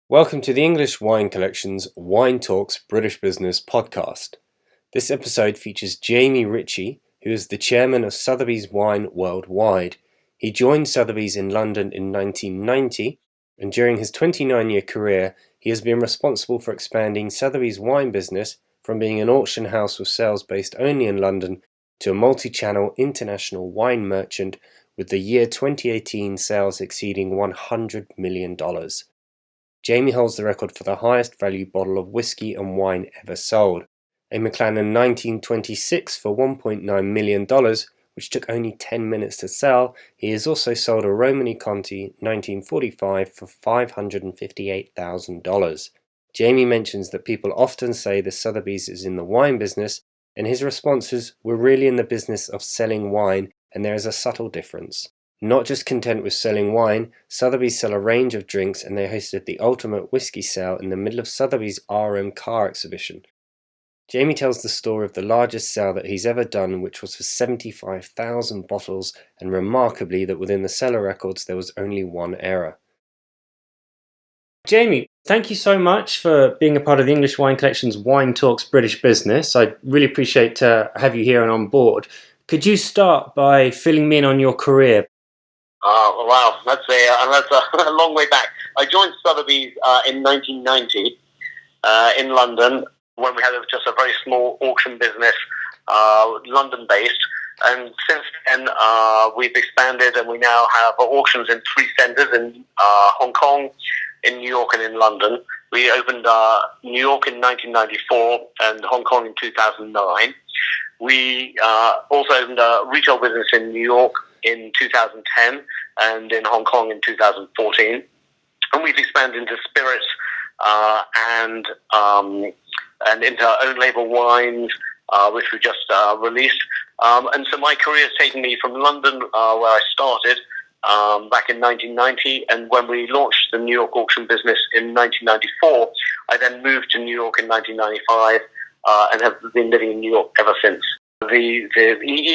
Welcome to the English Wine Collection's Wine Talks British Business podcast. This episode features Jamie Ritchie, who is the chairman of Sotheby's Wine Worldwide. He joined Sotheby's in London in 1990, and during his 29-year career, he has been responsible for expanding Sotheby's wine business from being an auction house with sales based only in London to a multi-channel international wine merchant with the year 2018 sales exceeding $100 million. Jamie holds the record for the highest value bottle of whiskey and wine ever sold, a Macallan 1926 for $1.9 million, which took only 10 minutes to sell. He has also sold a Romani Conti 1945 for $558,000. Jamie mentions that people often say the Sotheby's is in the wine business, and his response is, "We're really in the business of selling wine, and there is a subtle difference." Not just content with selling wine, Sotheby's sell a range of drinks, and they hosted the ultimate whiskey sale in the middle of Sotheby's RM car exhibition. Jamie tells the story of the largest sale that he's ever done, which was for 75,000 bottles, and remarkably that within the seller records there was only one error. Jamie, thank you so much for being a part of the English Wine Collection's Wine Talks British Business. I really appreciate to have you here and on board. Could you start by filling me in on your career? Wow, that's a long way back. I joined Sotheby's in 1990 in London when we had just a very small auction business, London-based. And since then, we've expanded and we now have auctions in 3 centres in Hong Kong, in New York and in London. We opened New York in 1994 and Hong Kong in 2009. We also opened a retail business in New York in 2010 and in Hong Kong in 2014, and we've expanded into spirits and into our own label wines, which we just released. And so my career has taken me from London, where I started back in 1990, and when we launched the New York auction business in 1994, I then moved to New York in 1995 and have been living in New York ever since. The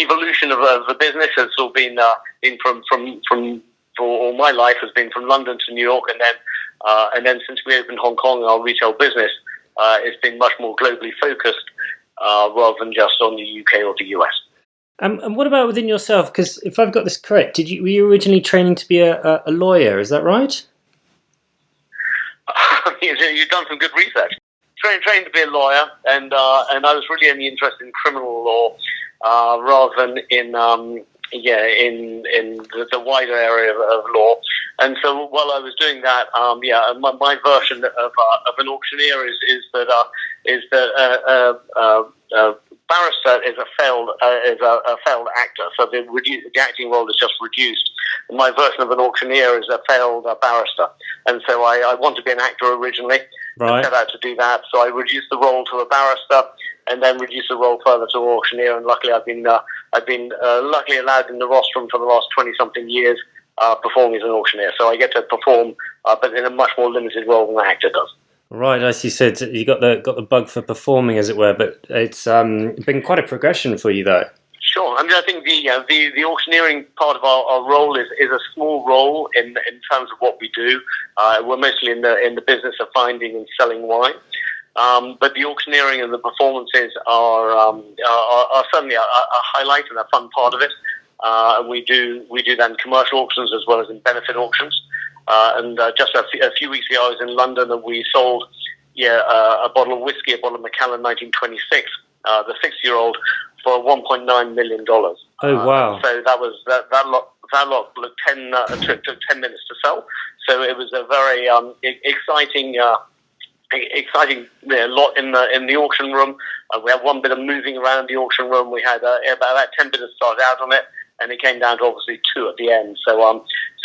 evolution of the business has all been from for all my life has been from London to New York, and then since we opened Hong Kong, our retail business it's been much more globally focused rather than just on the UK or the US. And what about within yourself? Because if I've got this correct, were you originally training to be a lawyer? Is that right? You've done some good research. Trained to be a lawyer, and I was really only interested in criminal law rather than in the wider area of law. And so while I was doing that, my version of an auctioneer is that barrister is a failed actor, so the acting role is just reduced. And my version of an auctioneer is a failed barrister, and so I want to be an actor originally. Right. I set out to do that, so I reduced the role to a barrister, and then reduced the role further to an auctioneer. And luckily, I've been luckily allowed in the rostrum for the last 20-something years, performing as an auctioneer. So I get to perform, but in a much more limited role than an actor does. Right, as you said, you got the bug for performing, as it were. But it's been quite a progression for you, though. Sure. I mean, I think the auctioneering part of our role is a small role in terms of what we do. We're mostly in the business of finding and selling wine, but the auctioneering and the performances are certainly a highlight and a fun part of it. And we do then commercial auctions as well as in benefit auctions. And just a few weeks ago, I was in London and we sold a bottle of whiskey, a bottle of Macallan 1926, the 6-year-old, for $1.9 million. Oh wow! So that lot took 10 minutes to sell. So it was a very exciting lot in the auction room. We had one bit of moving around the auction room. We had about 10 bidders started out on it, and it came down to obviously 2 at the end. So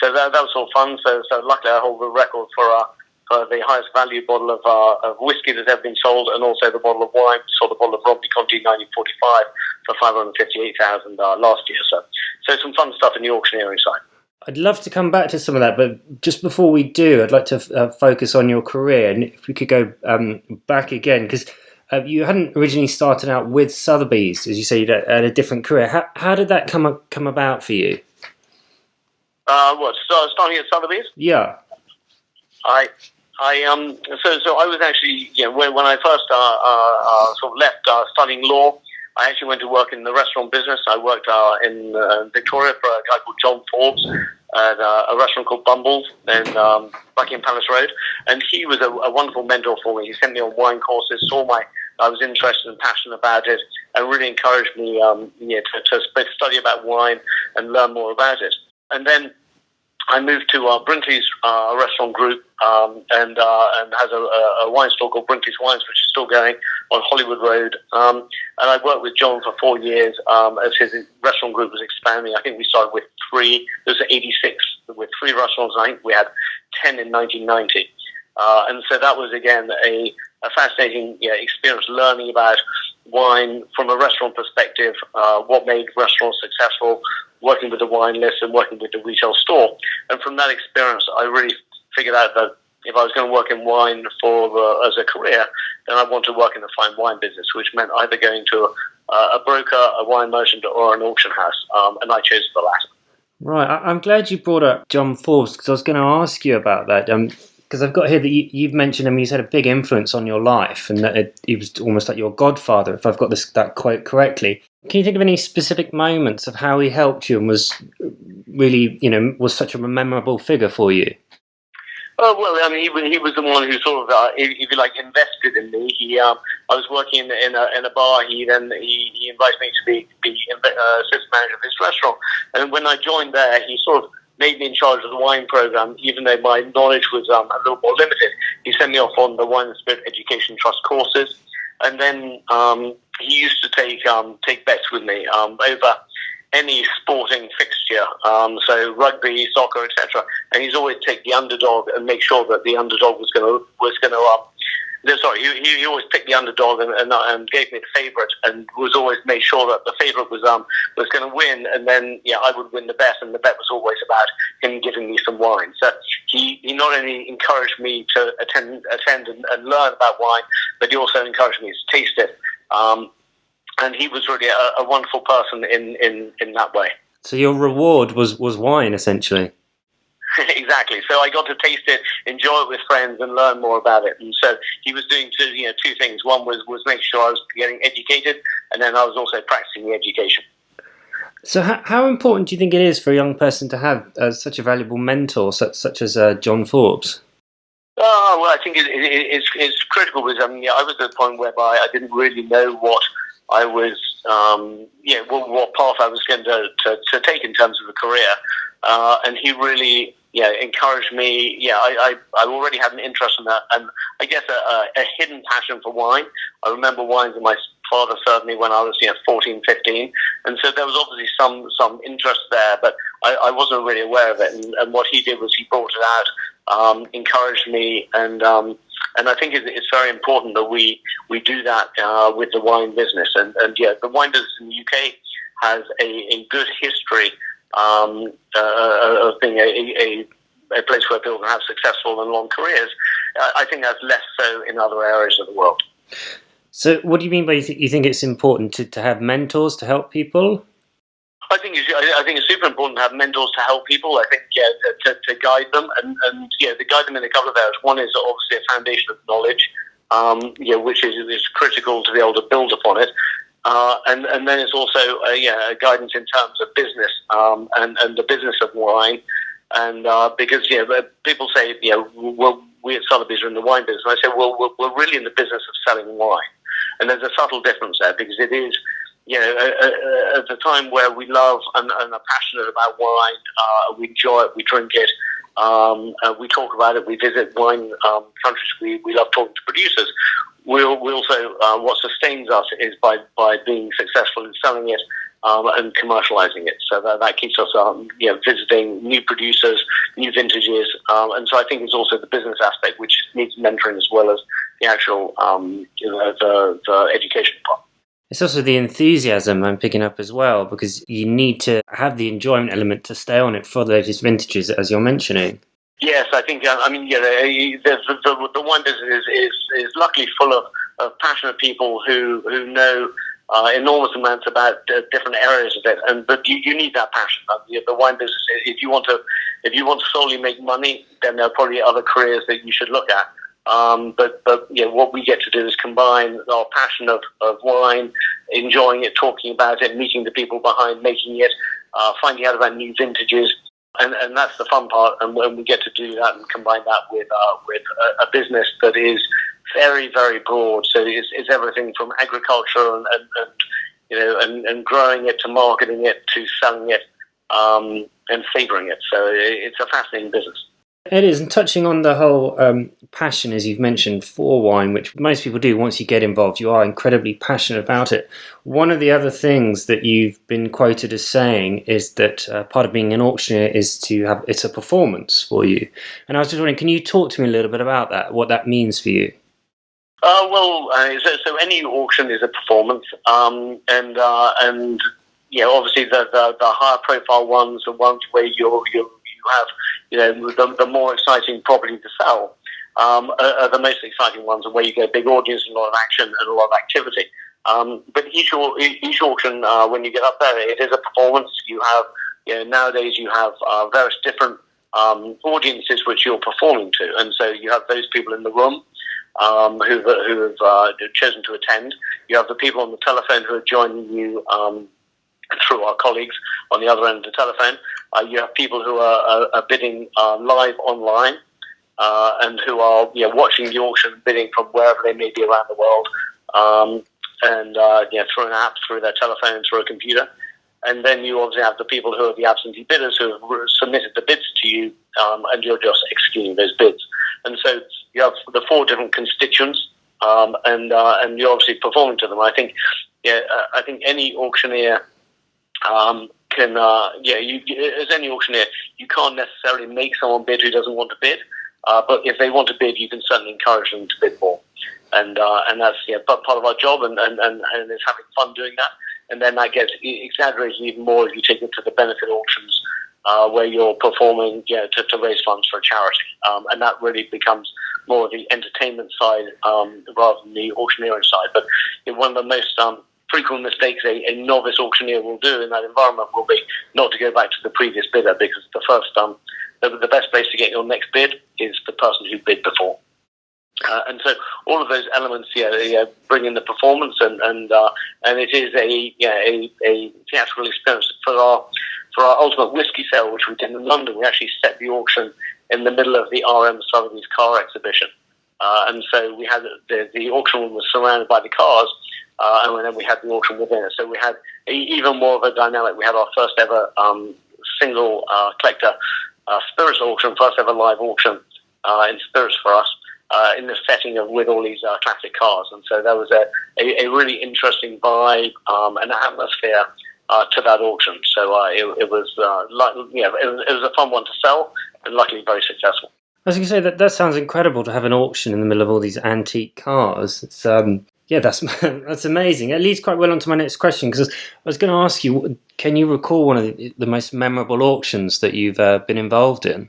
that was all fun. So luckily I hold the record for the highest value bottle of whiskey that's ever been sold, and also the bottle of wine. We sold a bottle of Romani Conti 1945 for $558,000 last year. So some fun stuff in the auctioneering side. I'd love to come back to some of that, but just before we do, I'd like to focus on your career, and if we could go back again, because you hadn't originally started out with Sotheby's, as you say, you had a different career. How did that come about for you? Starting at Sotheby's? Yeah. So I was actually, when I first sort of left studying law, I actually went to work in the restaurant business. I worked in Victoria for a guy called John Forbes at a restaurant called Bumbles in Buckingham Palace Road, and he was a wonderful mentor for me. He sent me on wine courses, saw I was interested and passionate about it, and really encouraged me to study about wine and learn more about it. And then I moved to Brinkley's restaurant group and has a wine store called Brinkley's Wines, which is still going on Hollywood Road. And I worked with John for 4 years as his restaurant group was expanding. I think we started with 3. There was 86 with 3 restaurants. I think we had 10 in 1990. And so that was, again, a fascinating experience learning about wine from a restaurant perspective, what made restaurants successful, working with the wine list and working with the retail store. And from that experience, I really figured out that if I was going to work in wine as a career, then I want to work in the fine wine business, which meant either going to a broker, a wine merchant, or an auction house. And I chose the latter. Right. I'm glad you brought up John Forbes, because I was going to ask you about that. Because I've got here that you've mentioned him, he's had a big influence on your life, and that he was almost like your godfather, if I've got that quote correctly. Can you think of any specific moments of how he helped you and was really, was such a memorable figure for you? Well, I mean, he was the one who sort of, if you like, invested in me. I was working in a bar. He invited me to be assistant manager of his restaurant. And when I joined there, he sort of made me in charge of the wine program, even though my knowledge was a little more limited. He sent me off on the Wine and Spirit Education Trust courses, and then he used to take bets with me over any sporting fixture, so rugby, soccer, etc. And he's always take the underdog and make sure that the underdog was going to. He always picked the underdog and gave me the favourite, and was always made sure that the favourite was going to win, and then I would win the bet, and the bet was always about him giving me some wine. So he not only encouraged me to attend and learn about wine, but he also encouraged me to taste it. And he was really a wonderful person in that way. So your reward was wine, essentially. Exactly. So I got to taste it, enjoy it with friends, and learn more about it. And so he was doing two things. One was making sure I was getting educated, and then I was also practicing the education. So how important do you think it is for a young person to have such a valuable mentor, such as John Forbes? Oh, well, I think it's critical, because I was at a point whereby I didn't really know what I was, what path I was going to take in terms of a career. And he really, encouraged me. I already had an interest in that, and I guess a hidden passion for wine. I remember wines that my father served me when I was 14, 15, and so there was obviously some interest there, but I wasn't really aware of it. And what he did was he brought it out, encouraged me, and I think it's very important that we do that with the wine business. And the wine business in the UK has a good history of being a place where people can have successful and long careers. I think that's less so in other areas of the world. So what do you mean by you think it's important to have mentors to help people? I think it's super important to have mentors to help people. I think to guide them and to guide them in a couple of areas. One is obviously a foundation of knowledge, which is critical to be able to build upon it. And then it's also a guidance in terms of business and the business of wine. And because people say well, we at Sotheby's are in the wine business. And I say, well, we're really in the business of selling wine. And there's a subtle difference there, because it is at the time where we love and are passionate about wine, we enjoy it, we drink it, we talk about it, we visit wine countries, we love talking to producers. We also, what sustains us is by being successful in selling it and commercializing it. So that keeps us visiting new producers, new vintages. And so I think it's also the business aspect, which needs mentoring as well as the actual the education part. It's also the enthusiasm I'm picking up as well, because you need to have the enjoyment element to stay on it for the latest vintages, as you're mentioning. Yes, I think, the wine business is luckily full of passionate people who know enormous amounts about different areas of it, but you need that passion. The wine business, if you want to If you want to solely make money, then there are probably other careers that you should look at. But what we get to do is combine our passion of wine, enjoying it, talking about it, meeting the people behind making it, finding out about new vintages, and that's the fun part. And when we get to do that and combine that with a business that is very, very broad, so it's everything from agriculture and growing it to marketing it to selling it and savouring it. So it's a fascinating business. It is, and touching on the whole passion, as you've mentioned, for wine, which most people do once you get involved, you are incredibly passionate about it. One of the other things that you've been quoted as saying is that part of being an auctioneer is it's a performance for you. And I was just wondering, can you talk to me a little bit about that, what that means for you? So any auction is a performance, and obviously the higher profile ones are ones where you have the more exciting property to sell. Are the most exciting ones, and where you get a big audience and a lot of action and a lot of activity. But each auction, when you get up there, it is a performance. You have nowadays you have various different audiences which you're performing to, and so you have those people in the room who have chosen to attend. You have the people on the telephone who are joining you through our colleagues on the other end of the telephone. You have people who are bidding live online and who are watching the auction, bidding from wherever they may be around the world, through an app, through their telephone, through a computer. And then you obviously have the people who are the absentee bidders who have submitted the bids to you, and you're just executing those bids. And so you have the four different constituents, and you're obviously performing to them. I think any auctioneer as any auctioneer, you can't necessarily make someone bid who doesn't want to bid. But if they want to bid, you can certainly encourage them to bid more. And that's part of our job, and it's having fun doing that. And then that gets exaggerated even more if you take it to the benefit auctions, where you're performing to raise funds for a charity. And that really becomes more of the entertainment side rather than the auctioneering side. But one of the most frequent mistakes a novice auctioneer will do in that environment will be not to go back to the previous bidder, because the best place to get your next bid is the person who bid before. And so all of those elements bring in the performance, and it is a theatrical experience. For our ultimate whiskey sale, which we did in London, we actually set the auction in the middle of the RM Sotheby's car exhibition, and so we had the auction room was surrounded by the cars, and then we had the auction within it. So we had even more of a dynamic. We had our first ever single collector spirits auction, first ever live auction in spirits for us. In the setting of with all these classic cars, and so there was a really interesting vibe and atmosphere to that auction. So it was a fun one to sell, and luckily very successful. I was going to say that sounds incredible to have an auction in the middle of all these antique cars. It's that's amazing. It leads quite well onto my next question, because I was going to ask you, can you recall one of the most memorable auctions that you've been involved in?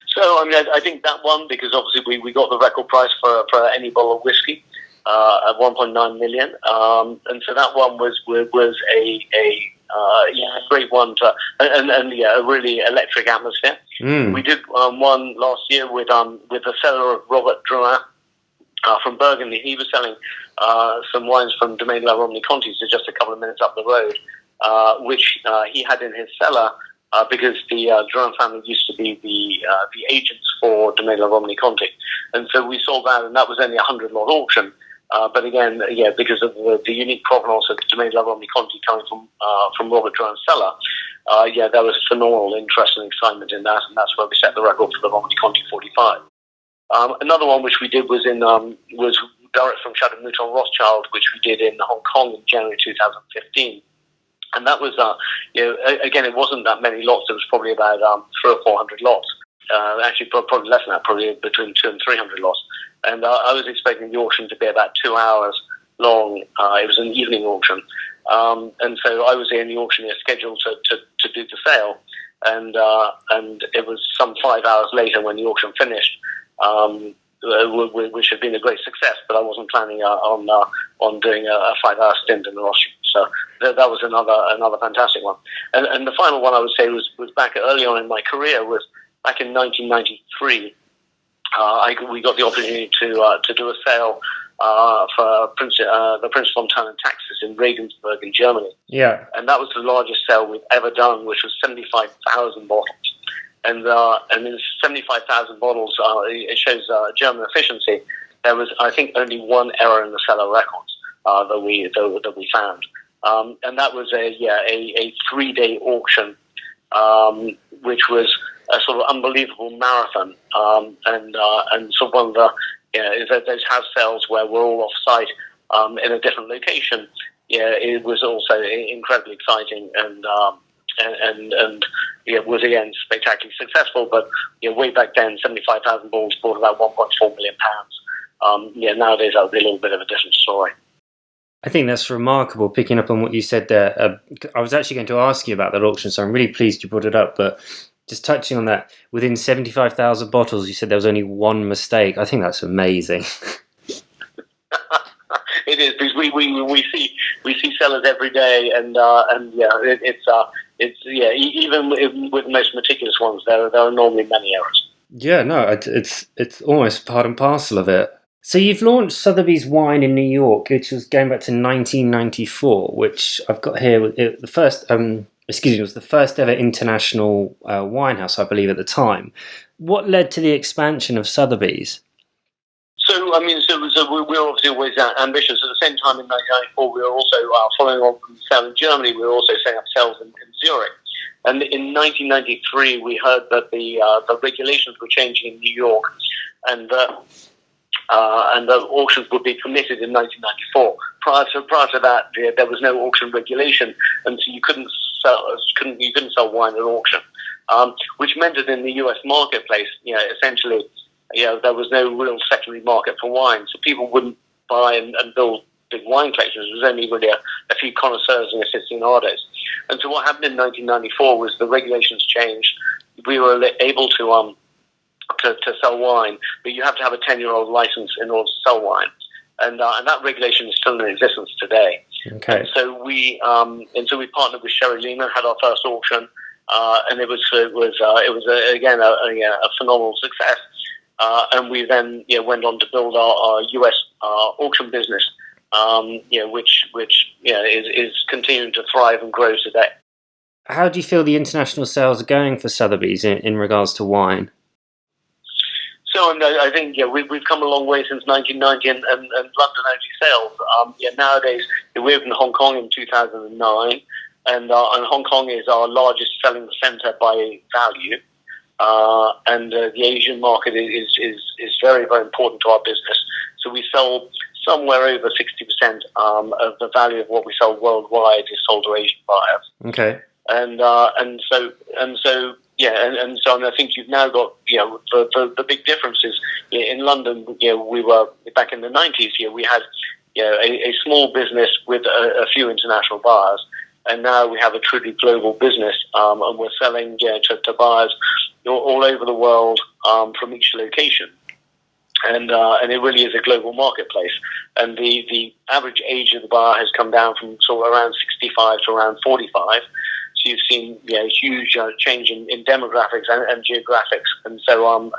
So, I think that one, because obviously we got the record price for any bottle of whiskey at 1.9 million, and so that one was a great one a really electric atmosphere. We did one last year with the seller of Robert Drouin from Burgundy. He was selling some wines from Domaine La Romney-Conti, so just a couple of minutes up the road, which he had in his cellar. Because the Drouin family used to be the agents for Domaine La Romney-Conti, and so we sold that, and that was only a 100-lot auction. But again, because of the unique provenance of Domaine La Romney-Conti coming from Robert Drouin's cellar, there was phenomenal interest and excitement in that, and that's where we set the record for the Romney-Conti 45. Another one which we did was direct from Chateau Mouton Rothschild, which we did in Hong Kong in January 2015. And that was, again, it wasn't that many lots. It was probably about 300 or 400 lots. Actually, probably less than that, probably between 200 and 300 lots. And I was expecting the auction to be about 2 hours long. It was an evening auction. And so I was the only auctioneer scheduled to do the sale. And it was some 5 hours later when the auction finished, which had been a great success, but I wasn't planning on doing a 5-hour stint in the Rothschilds. So that was another fantastic one. And the final one I would say was back early on in my career, was back in 1993. We got the opportunity to do a sale for the Prince Fontana Taxis in Regensburg in Germany. Yeah. And that was the largest sale we've ever done, which was 75,000 bottles. And in 75,000 bottles, it shows German efficiency. There was, I think, only one error in the seller records that we found. And that was a 3-day auction, which was a sort of unbelievable marathon. And so one of those house sales where we're all off site in a different location. Yeah, it was also incredibly exciting and was again spectacularly successful. But way back then, 75,000 balls brought about 1.4 million pounds. Nowadays that would be a little bit of a different story. I think that's remarkable, picking up on what you said there. I was actually going to ask you about that auction, so I'm really pleased you brought it up. But just touching on that, within 75,000 bottles, you said there was only one mistake. I think that's amazing. It is, because we see sellers every day, and even with the most meticulous ones, there are normally many errors. Yeah, no, it's almost part and parcel of it. So you've launched Sotheby's Wine in New York, which was going back to 1994, which I've got here. It was the first ever international wine house, I believe, at the time. What led to the expansion of Sotheby's? So we're obviously always ambitious. At the same time, in 1994, we were also following on from the sale in Germany. We were also setting up sales in Zurich. And in 1993, we heard that the regulations were changing in New York, and the auctions would be permitted in 1994. Prior to that, there was no auction regulation, and so you couldn't sell wine at auction, which meant that in the U.S. marketplace, essentially, there was no real secondary market for wine, so people wouldn't buy and build big wine collections. There was only really a few connoisseurs and aficionados. And so what happened in 1994 was the regulations changed. We were able to sell wine, but you have to have a 10-year-old license in order to sell wine, and that regulation is still in existence today. Okay. And so we partnered with Sherry Lehman, had our first auction, and it was again a phenomenal success. And we then went on to build our US auction business, which is continuing to thrive and grow today. How do you feel the international sales are going for Sotheby's in regards to wine? So I think we've come a long way since 1990 and London only sales. Nowadays we opened Hong Kong in 2009, and Hong Kong is our largest selling centre by value. And the Asian market is very, very important to our business. So we sell somewhere over 60% of the value of what we sell worldwide is sold to Asian buyers. Okay. And so I think you've now got the big difference is in London. We were back in the 90s. We had a small business with a few international buyers, and now we have a truly global business, and we're selling to buyers all over the world from each location, and it really is a global marketplace. And the average age of the buyer has come down from sort of around 65 to around 45. So you've seen a huge change in demographics and geographics, and so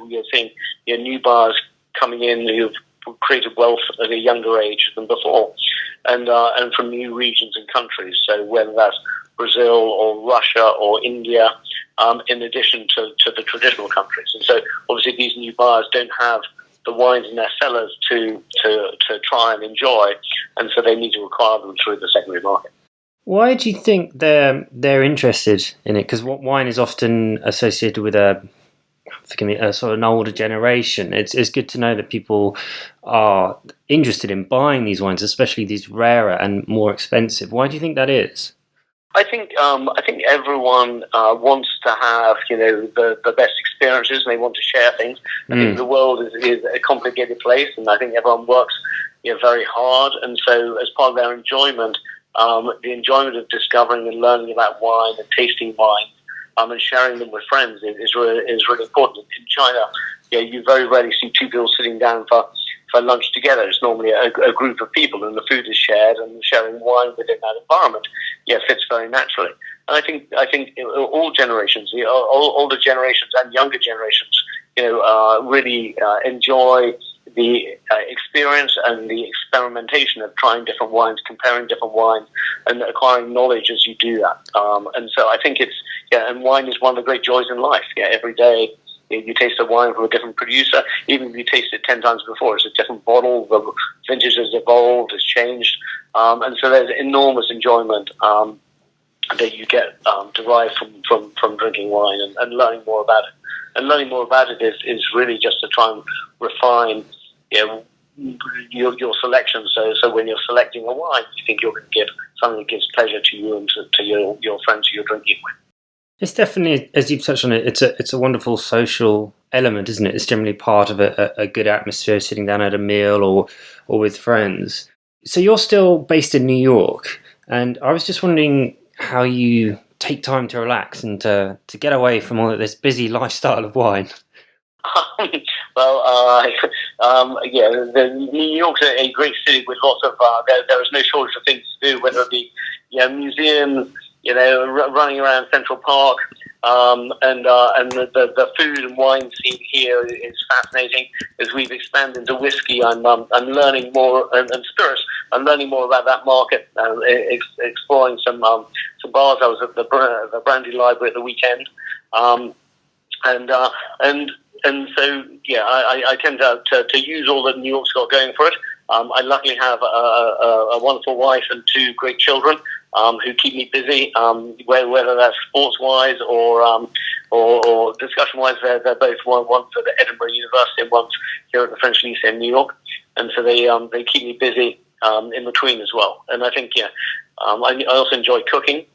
you're seeing new buyers coming in who've created wealth at a younger age than before, and from new regions and countries. So whether that's Brazil or Russia or India, in addition to the traditional countries. And so obviously these new buyers don't have the wines in their cellars to try and enjoy, and so they need to acquire them through the secondary market. Why do you think they're interested in it? Because wine is often associated with a sort of an older generation. It's good to know that people are interested in buying these wines, especially these rarer and more expensive. Why do you think that is? I think everyone wants to have the best experiences, and they want to share things. I think the world is a complicated place, and I think everyone works very hard, and so as part of their enjoyment, the enjoyment of discovering and learning about wine and tasting wine, and sharing them with friends is really important. In China, you very rarely see two people sitting down for for lunch together. It's normally a group of people, and the food is shared, and sharing wine within that environment, fits very naturally. And I think all generations, older generations and younger generations, really enjoy the experience and the experimentation of trying different wines, comparing different wines, and acquiring knowledge as you do that. And so I think and wine is one of the great joys in life. Every day you taste a wine from a different producer. Even if you taste it 10 times before, it's a different bottle. The vintage has evolved, has changed. And so there's enormous enjoyment that you get derived from drinking wine and learning more about it. And learning more about it is really just to try and refine your selection. So when you're selecting a wine, you think you're going to give something that gives pleasure to you and to your friends who you're drinking with. It's definitely, as you've touched on it, it's a wonderful social element, isn't it? It's generally part of a good atmosphere, sitting down at a meal or with friends. So you're still based in New York, and I was just wondering how you take time to relax and to get away from all of this busy lifestyle of wine. New York's a great city with lots of. There is no shortage of things to do, whether it be museums, running around Central Park, and the food and wine scene here is fascinating. As we've expanded into whiskey, I'm learning more and spirits. I'm learning more about that market, exploring some bars. I was at the Brandy Library at the weekend, I tend to use all that New York's got going for it. I luckily have a wonderful wife and two great children who keep me busy, whether that's sports-wise or discussion-wise. They're both one's at the Edinburgh University and one's here at the French Lycée in New York, and so they keep me busy in between as well. And I think I also enjoy cooking.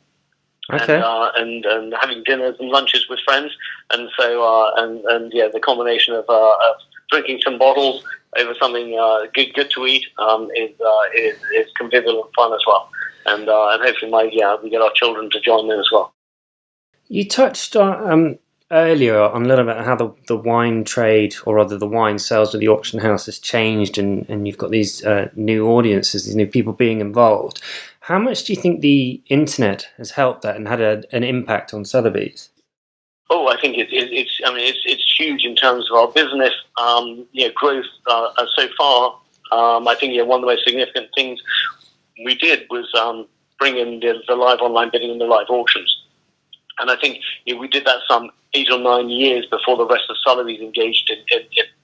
Okay. And having dinners and lunches with friends, and so the combination of drinking some bottles over something good to eat is convivial and fun as well, and hopefully we get our children to join in as well. You touched on earlier on a little bit how the wine trade, or rather the wine sales with the auction house, has changed, and you've got these new audiences, these new people being involved. How much do you think the internet has helped that and had an impact on Sotheby's? Oh, I think it's huge in terms of our business growth so far. I think one of the most significant things we did was bring in the live online bidding and the live auctions. And I think we did that some 8 or 9 years before the rest of Sotheby's engaged in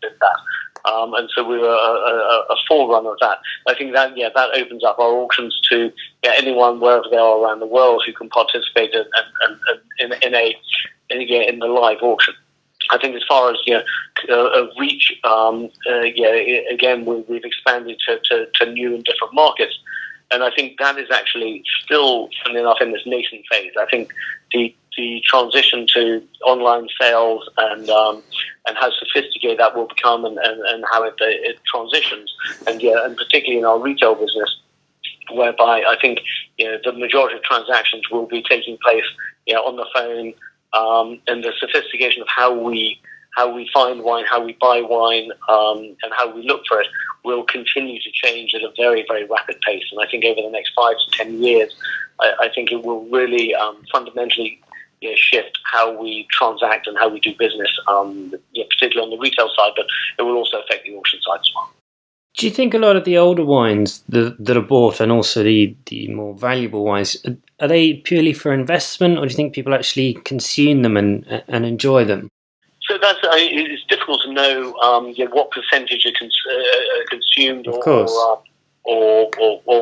that. And so we were a forerunner of that. I think that opens up our auctions to anyone wherever they are around the world who can participate in the live auction. I think as far as reach, again we've expanded to new and different markets, and I think that is actually still, funny enough, in this nascent phase. I think the transition to online sales and how sophisticated that will become and how it transitions, and particularly in our retail business, whereby I think the majority of transactions will be taking place on the phone, and the sophistication of how we find wine, how we buy wine, and how we look for it will continue to change at a very, very rapid pace. And I think over the next 5 to 10 years, I think it will really fundamentally shift how we transact and how we do business, particularly on the retail side, but it will also affect the auction side as well. Do you think a lot of the older wines that are bought, and also the more valuable wines, are they purely for investment, or do you think people actually consume them and enjoy them? So it's difficult to know what percentage are consumed of course. or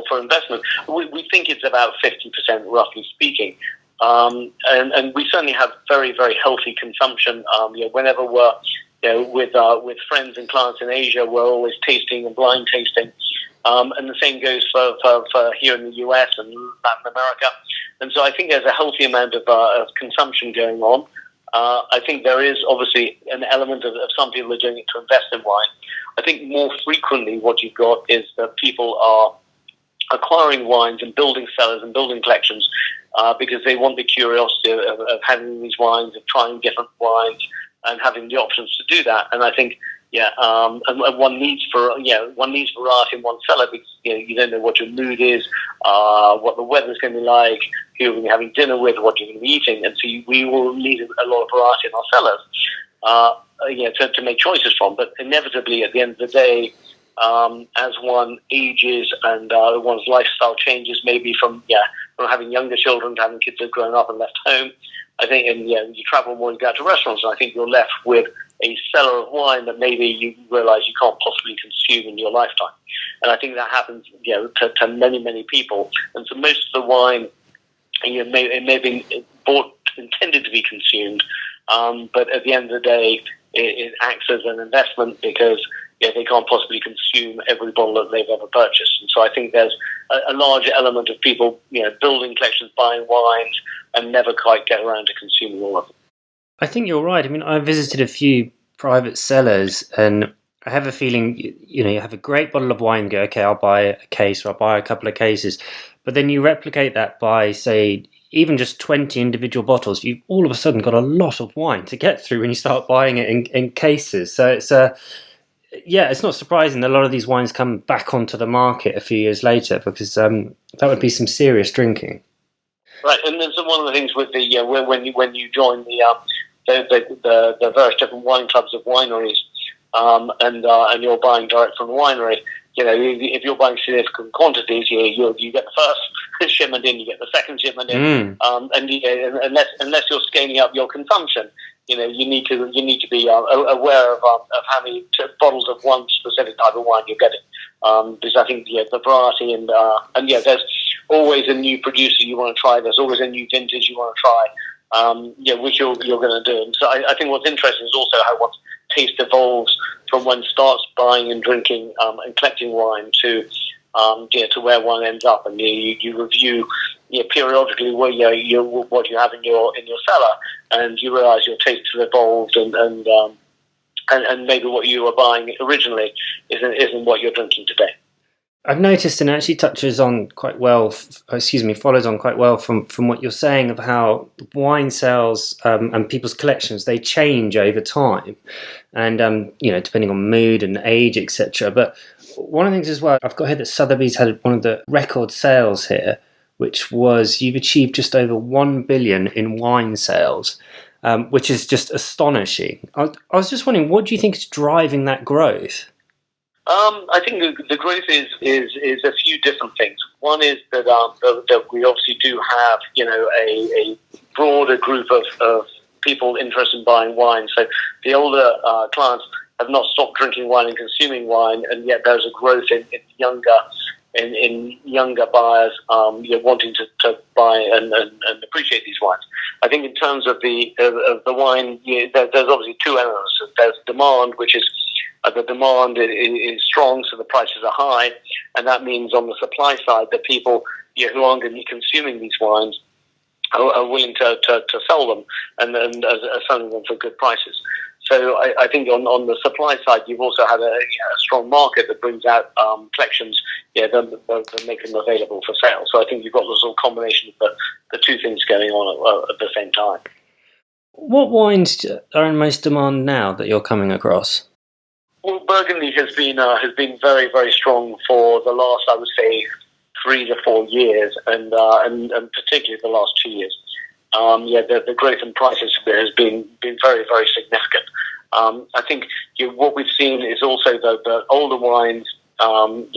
for investment. We think it's about 50%, roughly speaking. And we certainly have very, very healthy consumption. Whenever we're with friends and clients in Asia, we're always tasting and blind tasting. And the same goes for here in the US and Latin America. And so I think there's a healthy amount of consumption going on. I think there is obviously an element of some people are doing it to invest in wine. I think more frequently what you've got is that people are acquiring wines and building cellars and building collections because they want the curiosity of having these wines, of trying different wines and having the options to do that. And I think And one needs variety in one cellar because you don't know what your mood is, what the weather's going to be like, who you're going to be having dinner with, what you're going to be eating, and so we will need a lot of variety in our cellars, to make choices from. But inevitably, at the end of the day, as one ages and one's lifestyle changes, maybe from having younger children to having kids that have grown up and left home, I think, and you travel more, you go out to restaurants, and I think you're left with a cellar of wine that maybe you realise you can't possibly consume in your lifetime. And I think that happens, to many, many people. And so most of the wine, it may have been intended to be consumed, but at the end of the day, it acts as an investment because they can't possibly consume every bottle that they've ever purchased. And so I think there's a large element of people, building collections, buying wines, and never quite get around to consuming all of them. I think you're right. I mean, I visited a few private cellars, and I have a feeling, you have a great bottle of wine, go, okay, I'll buy a case or I'll buy a couple of cases. But then you replicate that by, say, even just 20 individual bottles, you've all of a sudden got a lot of wine to get through when you start buying it in cases. So it's it's not surprising that a lot of these wines come back onto the market a few years later, because that would be some serious drinking. Right, and then one of the things with the when you join the various different wine clubs of wineries, and you're buying direct from the winery, if you're buying significant quantities, you get the first shipment in, you get the second shipment in, and unless you're scaling up your consumption, you need to be aware of how many bottles of one specific type of wine you're getting, because I think the variety and there's always a new producer you want to try. There's always a new vintage you want to try, which you're going to do. And so I think what's interesting is also how one's taste evolves from one starts buying and drinking and collecting wine to where one ends up, and you review periodically what you have in your cellar, and you realise your taste has evolved, and maybe what you were buying originally isn't what you're drinking today. I've noticed, and it actually follows on quite well from what you're saying of how wine sales and people's collections, they change over time, and depending on mood and age, etc. But one of the things as well, I've got here that Sotheby's had one of the record sales here, which was you've achieved just over 1 billion in wine sales, which is just astonishing. I was just wondering, what do you think is driving that growth? I think the growth is a few different things. One is that we obviously do have a broader group of people interested in buying wine. So the older clients have not stopped drinking wine and consuming wine, and yet there's a growth in younger buyers wanting to buy and appreciate these wines. I think in terms of the wine, there's obviously two elements. There's demand, which is the demand is strong, so the prices are high, and that means on the supply side that people who aren't going to be consuming these wines are willing to sell them and selling them for good prices. So I think on the supply side, you've also had a strong market that brings out collections, that make them available for sale. So I think you've got this little combination of the two things going on at the same time. What wines are in most demand now that you're coming across? Well, Burgundy has been very, very strong for the last, I would say, 3 to 4 years, and particularly the last 2 years. The growth in prices has been very, very significant. I think what we've seen is also the older wines, and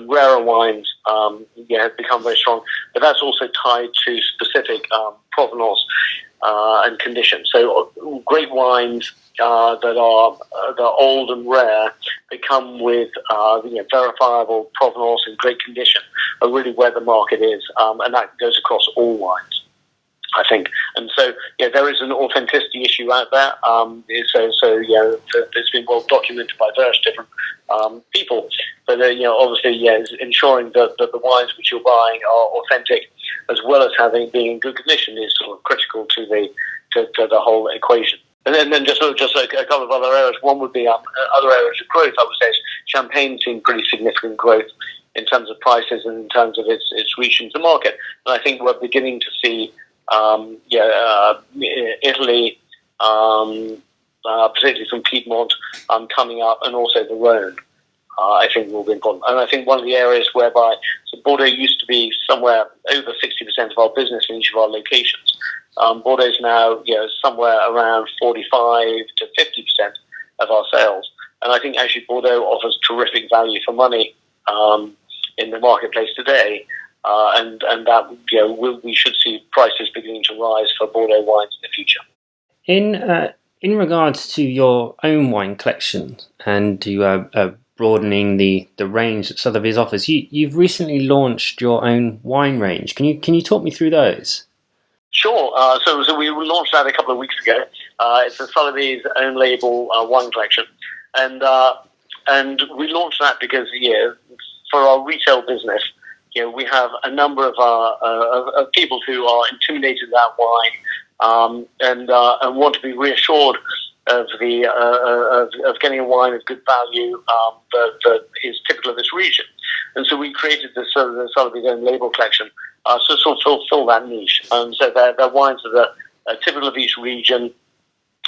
rarer wines, have become very strong, but that's also tied to specific provenance and condition. So great wines that are old and rare, they come with verifiable provenance and great condition, are really where the market is, and that goes across all wines, I think. And so there is an authenticity issue out there. It's been well documented by various different people. But obviously, ensuring that the wines which you're buying are authentic, as well as being in good condition, is sort of critical to the whole equation. And then just a couple of other areas. One would be other areas of growth. I would say Champagne's seen pretty significant growth in terms of prices and in terms of its reach into market. And I think we're beginning to see Italy, particularly from Piedmont, coming up, and also the Rhone. I think will be important. And I think one of the areas whereby Bordeaux used to be somewhere over 60% of our business in each of our locations. Bordeaux is now somewhere around 45 to 50% of our sales. And I think actually Bordeaux offers terrific value for money in the marketplace today. And that we should see prices beginning to rise for Bordeaux wines in the future. In regards to your own wine collection and to broadening the range that Sotheby's offers, you've recently launched your own wine range. Can you talk me through those? Sure. So we launched that a couple of weeks ago. It's a Sotheby's own label wine collection, and we launched that because for our retail business, we have a number of people who are intimidated about wine and want to be reassured of getting a wine of good value that is typical of this region. And so we created the Sotheby's own label collection to sort of fulfill that niche. And so they're wines that are typical of each region,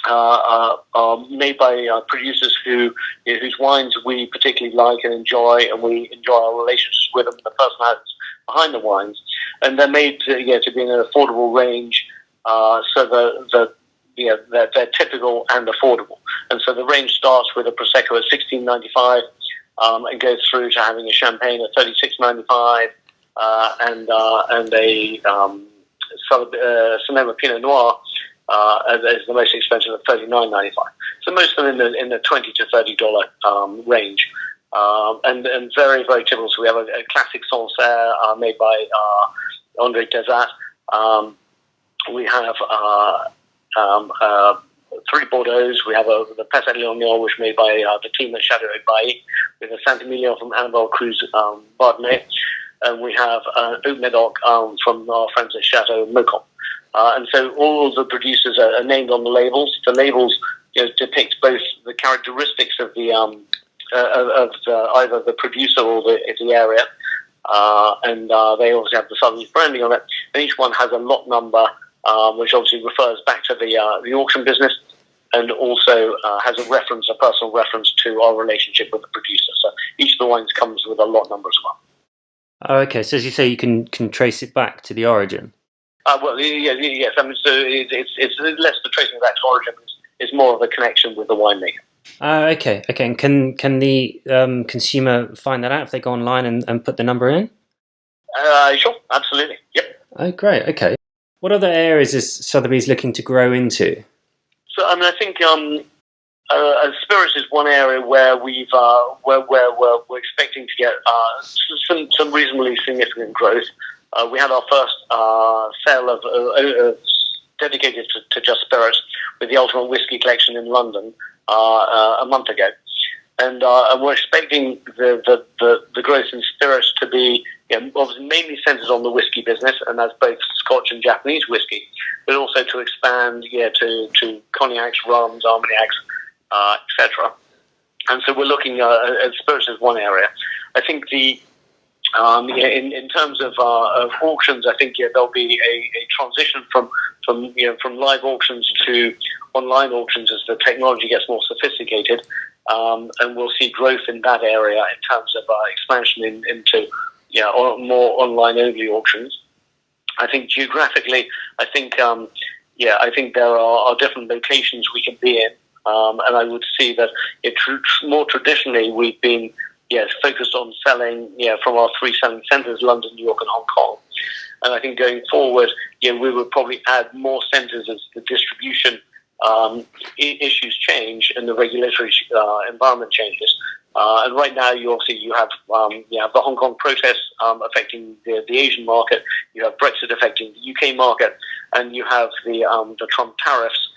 are made by producers whose wines we particularly like and enjoy, and we enjoy our relationships with them, the personalities behind the wines. And they're made to be in an affordable range, so that they're typical and affordable. And so the range starts with a Prosecco at $16.95 and goes through to having a Champagne at $36.95 and a Sonoma Pinot Noir is the most expensive at $39.95. So most of them in the $20 to $30 range. And very, very typical. So we have a classic Sancerre made by André Dezat. We have three Bordeaux. We have the Pesset Léognan, which is made by the team at Chateau Bailly. We have a Saint-Emilion from Annabelle Cruz Bardenay. And we have Haut Medoc from our friends at Chateau Maucon. And so all of the producers are named on the labels. The labels depict both the characteristics of the either the producer or the area, and they obviously have the Sotheby's branding on it. And each one has a lot number, which obviously refers back to the auction business, and also has a personal reference to our relationship with the producer. So each of the wines comes with a lot number as well. Oh, okay. So as you say, you can trace it back to the origin. Well, yes. I mean, so it's less the tracing back to origin. It's more of a connection with the winemaker. Okay. And can the consumer find that out if they go online and put the number in? Sure, absolutely. Yep. Oh, great. Okay. What other areas is Sotheby's looking to grow into? So, I mean, I think spirits is one area where we're expecting to get some reasonably significant growth. We had our first sale of dedicated to just spirits with the Ultimate Whiskey Collection in London a month ago, and we're expecting the growth in spirits to be obviously mainly centered on the whiskey business, and that's both Scotch and Japanese whiskey, but also to expand to cognacs, rums, armagnacs, etc. And so we're looking at spirits as one area. I think in terms of auctions, I think there'll be a transition from live auctions to online auctions as the technology gets more sophisticated, and we'll see growth in that area in terms of expansion into more online only auctions. I think geographically, I think there are different locations we can be in, and I would see that more traditionally we've been focused on selling from our three selling centres, London, New York and Hong Kong. And I think going forward, we would probably add more centres as the distribution issues change and the regulatory environment changes. And right now, you have the Hong Kong protests affecting the Asian market. You have Brexit affecting the UK market, and you have the Trump tariffs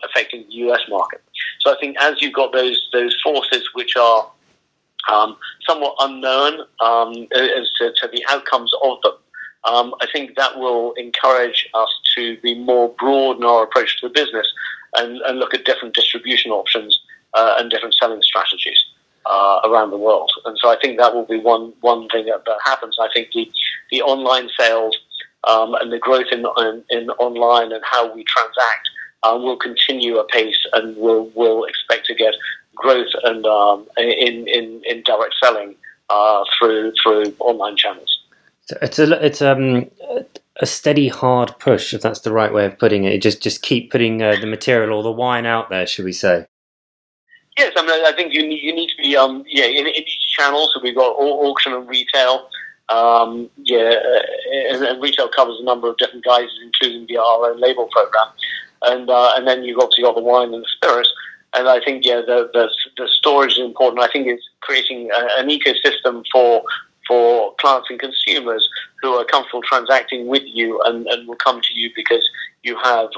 affecting the US market. So I think as you've got those forces which are somewhat unknown as to the outcomes of them, I think that will encourage us to be more broad in our approach to the business and look at different distribution options and different selling strategies around the world. And so I think that will be one thing that happens. I think the online sales and the growth in online and how we transact will continue apace, and will expect to get growth and in direct selling through online channels. So it's a steady, hard push, if that's the right way of putting it. Just keep putting the material or the wine out there, should we say? Yes, I mean, I think you need to be in each channel. So we've got auction and retail. And retail covers a number of different guises, including our own label program, and then you've obviously got the wine and the spirits. And I think the storage is important. I think it's creating an ecosystem for clients and consumers who are comfortable transacting with you and will come to you because you have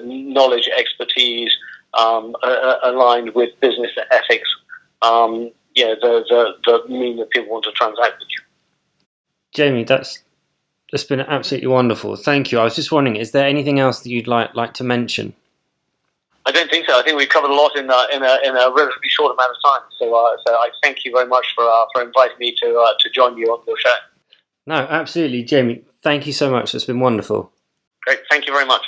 knowledge, expertise aligned with business ethics. The mean that people want to transact with you. Jamie, that's been absolutely wonderful. Thank you. I was just wondering, is there anything else that you'd like to mention? I don't think so. I think we've covered a lot in a relatively short amount of time. So I thank you very much for inviting me to join you on your show. No, absolutely, Jamie. Thank you so much. It's been wonderful. Great. Thank you very much.